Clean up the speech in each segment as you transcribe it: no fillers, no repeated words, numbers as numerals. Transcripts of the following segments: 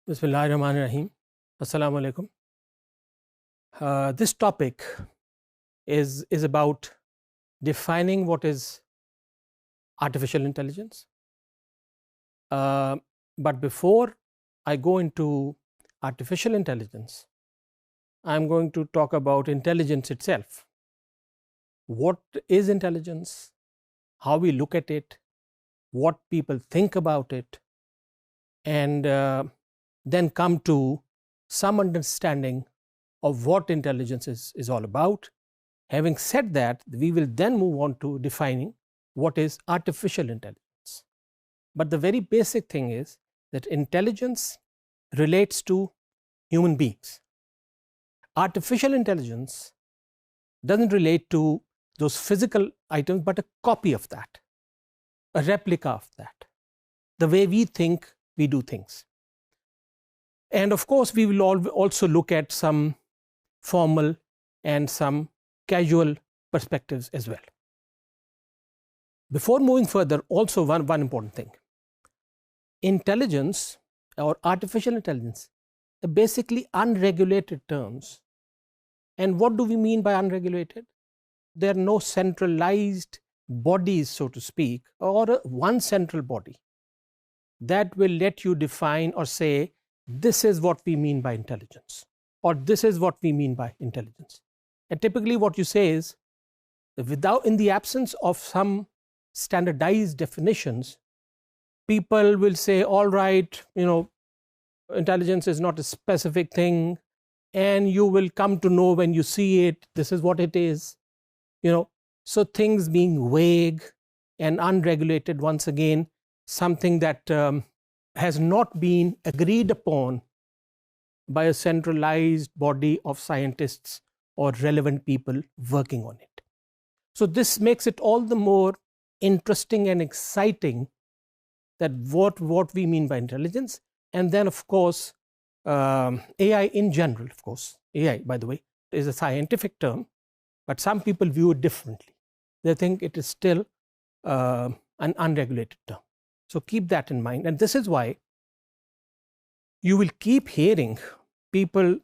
Bismillahirrahmanirrahim. Assalamu alaikum. This topic is about defining what is artificial intelligence. But before I go into artificial intelligence, I'm going to talk about intelligence itself. What is intelligence? How we look at it? What people think about it? And then come to some understanding of what intelligence is all about. Having said that, we will then move on to defining what is artificial intelligence. But the very basic thing is that intelligence relates to human beings. Artificial intelligence doesn't relate to those physical items, but a copy of that, a replica of that, the way we think we do things. And of course, we will also look at some formal and some casual perspectives as well. Before moving further, also one important thing. Intelligence or artificial intelligence are basically unregulated terms. And what do we mean by unregulated? There are no centralized bodies, so to speak, or one central body that will let you define or say, this is what we mean by intelligence, or this is what we mean by intelligence. And typically what you say is, in the absence of some standardized definitions, people will say, all right, intelligence is not a specific thing, and you will come to know when you see it, this is what it is. So things being vague and unregulated, once again, something that has not been agreed upon by a centralized body of scientists or relevant people working on it. So this makes it all the more interesting and exciting that what we mean by intelligence. And then, of course, AI in general, of course, AI, by the way, is a scientific term, but some people view it differently. They think it is still an unregulated term. So keep that in mind. And this is why you will keep hearing people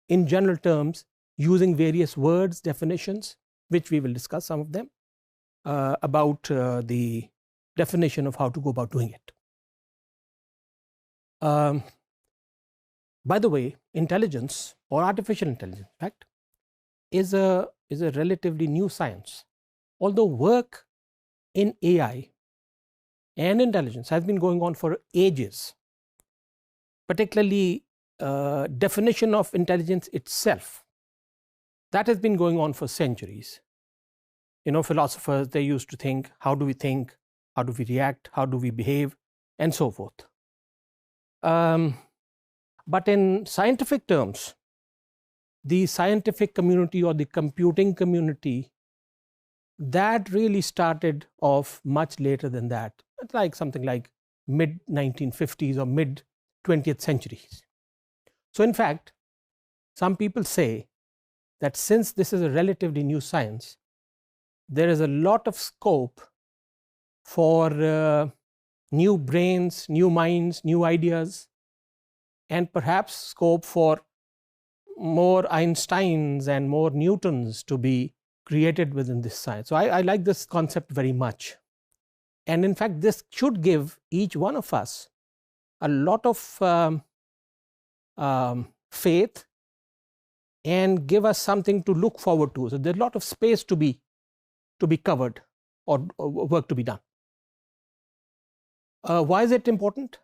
in general terms using various words, definitions, which we will discuss some of them, about the definition of how to go about doing it. By the way, intelligence or artificial intelligence, in fact, is a relatively new science. Although work in AI and intelligence has been going on for ages, particularly definition of intelligence itself, that has been going on for centuries. Philosophers, they used to think, how do we think, how do we react, how do we behave, and so forth. But in scientific terms, the scientific community or the computing community, that really started off much later than that. It's like something like mid-1950s or mid-20th centuries. So in fact, some people say that since this is a relatively new science, there is a lot of scope for new brains, new minds, new ideas, and perhaps scope for more Einsteins and more Newtons to be created within this science. So I like this concept very much. And in fact, this should give each one of us a lot of faith and give us something to look forward to. So there's a lot of space to be covered or work to be done. Why is it important?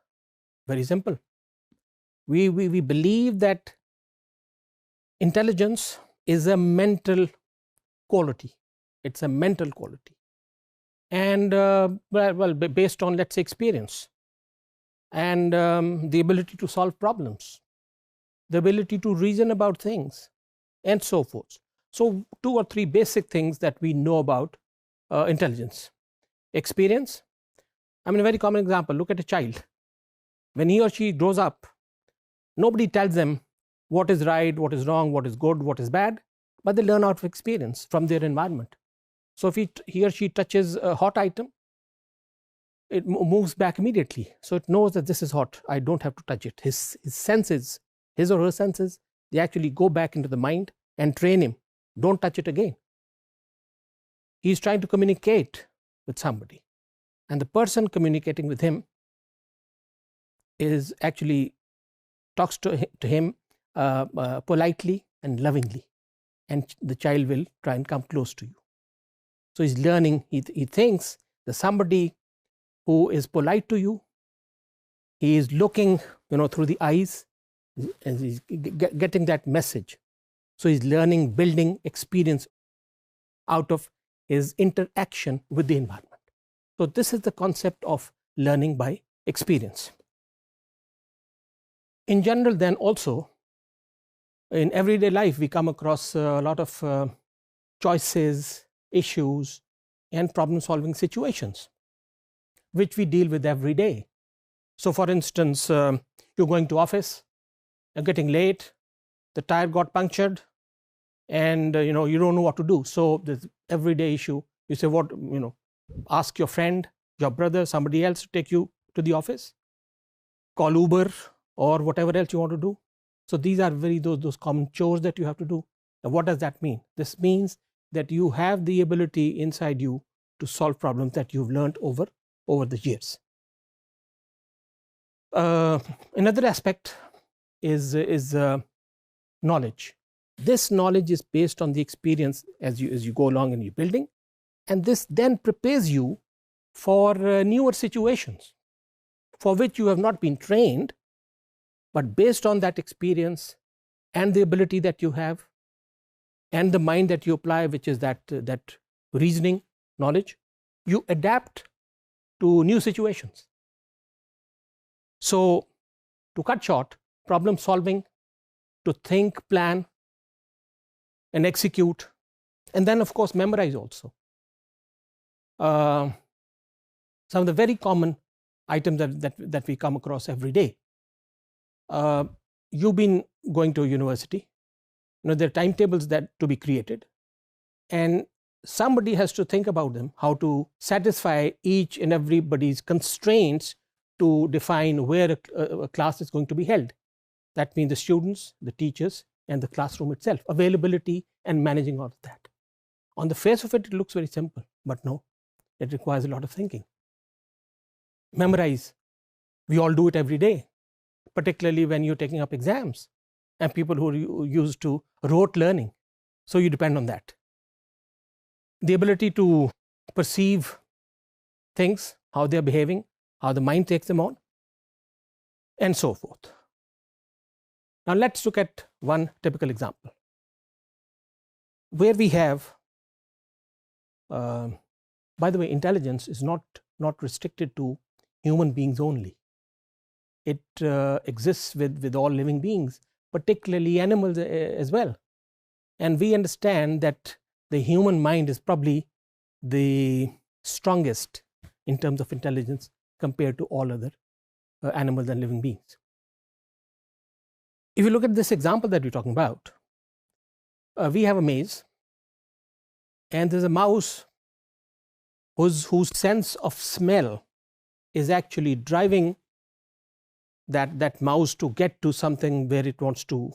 Very simple. We believe that intelligence is a mental quality. It's a mental quality. And based on, let's say, experience and the ability to solve problems, the ability to reason about things, and so forth. So 2 or 3 basic things that we know about intelligence. Experience. I mean, a very common example, look at a child. When he or she grows up, nobody tells them what is right, what is wrong, what is good, what is bad, but they learn out of experience from their environment. So if he or she touches a hot item, it moves back immediately. So it knows that this is hot. I don't have to touch it. His senses, his or her senses, they actually go back into the mind and train him. Don't touch it again. He's trying to communicate with somebody. And the person communicating with him is actually talks to him politely and lovingly. And the child will try and come close to you. So he's learning. He thinks that somebody who is polite to you, he is looking, through the eyes, and he's getting that message. So he's learning, building experience out of his interaction with the environment. So this is the concept of learning by experience. In general, then also, in everyday life, we come across a lot of choices, issues, and problem-solving situations, which we deal with every day. So for instance, you're going to office, you're getting late, the tire got punctured, and you don't know what to do. So this everyday issue, you say, ask your friend, your brother, somebody else to take you to the office, call Uber or whatever else you want to do. So these are those common chores that you have to do. And what does that mean? This means that you have the ability inside you to solve problems that you've learned over the years. Another aspect is knowledge. This knowledge is based on the experience as you go along in your building, and this then prepares you for newer situations for which you have not been trained, but based on that experience and the ability that you have and the mind that you apply, which is that reasoning knowledge, you adapt to new situations. So to cut short, problem solving, to think, plan, and execute, and then of course memorize also. Some of the very common items that we come across every day. You've been going to a university. There are timetables that to be created, and somebody has to think about them, how to satisfy each and everybody's constraints to define where a class is going to be held. That means the students, the teachers, and the classroom itself, availability and managing all of that. On the face of it, it looks very simple, but no, it requires a lot of thinking. Memorize. We all do it every day, particularly when you're taking up exams and people who are used to rote learning. So you depend on that. The ability to perceive things, how they're behaving, how the mind takes them on, and so forth. Now let's look at one typical example where we have, by the way, intelligence is not restricted to human beings only. It exists with all living beings, particularly animals as well. And we understand that the human mind is probably the strongest in terms of intelligence compared to all other animals and living beings. If you look at this example that we're talking about, we have a maze, and there's a mouse whose sense of smell is actually driving that mouse to get to something where it wants to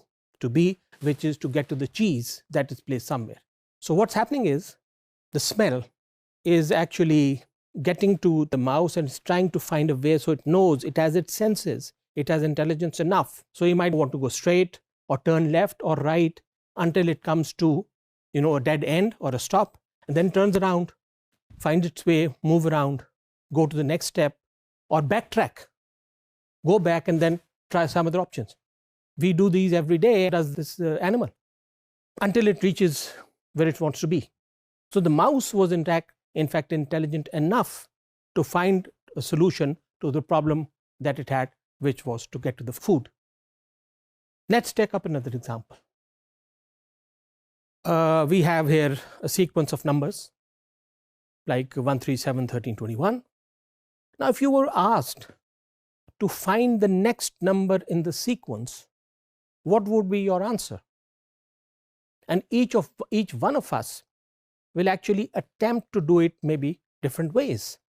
be, which is to get to the cheese that is placed somewhere. So what's happening is the smell is actually getting to the mouse and it's trying to find a way, so it knows, it has its senses, it has intelligence enough. So you might want to go straight or turn left or right until it comes to a dead end or a stop, and then turns around, finds its way, move around, go to the next step, or backtrack, go back and then try some other options. We do these every day, does this animal, until it reaches where it wants to be. So the mouse was in fact intelligent enough to find a solution to the problem that it had, which was to get to the food. Let's take up another example. We have here a sequence of numbers like 1, 3, 7, 13, 21. Now, if you were asked to find the next number in the sequence, what would be your answer? And each one of us will actually attempt to do it maybe different ways.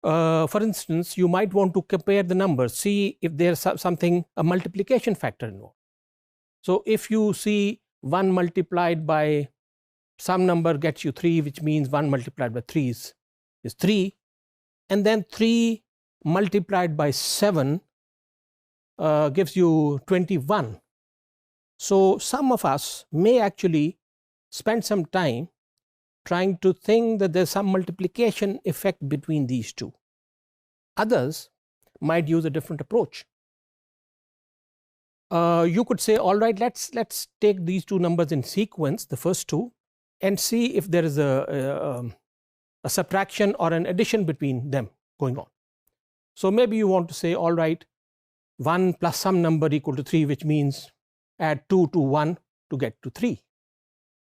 For instance, you might want to compare the numbers, see if there's something, a multiplication factor involved. So if you see 1 multiplied by some number gets you 3, which means 1 multiplied by 3 is 3, and then 3 multiplied by 7 gives you 21. So some of us may actually spend some time trying to think that there's some multiplication effect between these two. Others might use a different approach. You could say, all right, let's take these two numbers in sequence, the first two, and see if there is a subtraction or an addition between them going on. So maybe you want to say, all right, 1 plus some number equal to 3, which means add 2 to 1 to get to 3.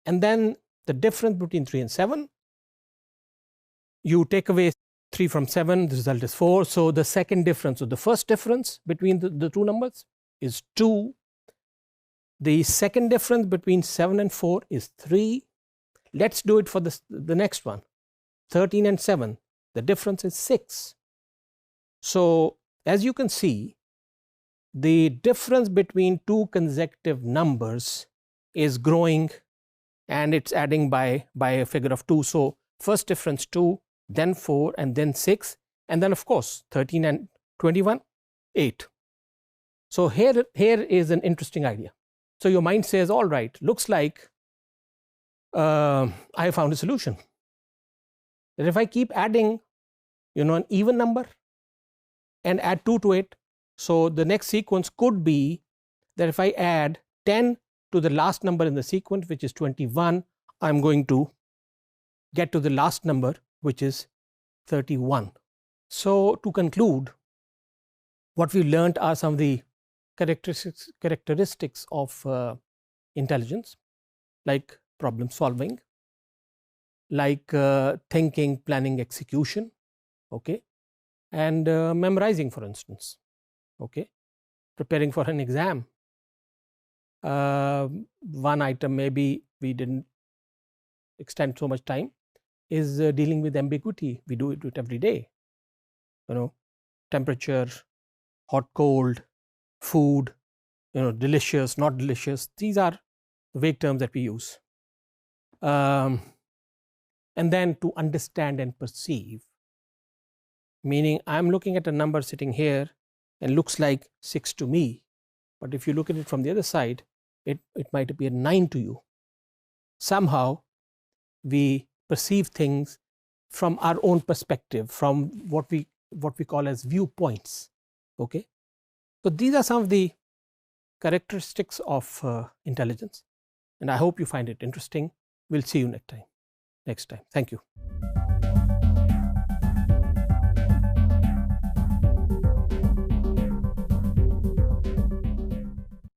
And then the difference between 3 and 7, you take away 3 from 7, the result is 4. So the second difference, or the first difference between the two numbers is 2. The second difference between 7 and 4 is 3. Let's do it for the next one, 13 and 7. The difference is 6. So as you can see, the difference between two consecutive numbers is growing, and it's adding by a figure of 2. So first difference 2, then 4, and then 6, and then of course 13 and 21, 8. So here is an interesting idea. So your mind says, all right, looks like I have found a solution. That if I keep adding, an even number and add 2 to it, so the next sequence could be that if I add 10 to the last number in the sequence, which is 21, I'm going to get to the last number, which is 31. So to conclude, what we learned are some of the characteristics of intelligence, like problem solving, like thinking, planning, execution, okay, and memorizing, for instance, okay, preparing for an exam. One item maybe we didn't extend so much time is dealing with ambiguity. We do it every day, temperature, hot, cold, food, delicious, not delicious. These are vague terms that we use. And then to understand and perceive, meaning I'm looking at a number sitting here and looks like 6 to me, but if you look at it from the other side, it might appear 9 to you. Somehow we perceive things from our own perspective, from what we call as viewpoints, okay. So these are some of the characteristics of intelligence, and I hope you find it interesting. We'll see you next time. Thank you.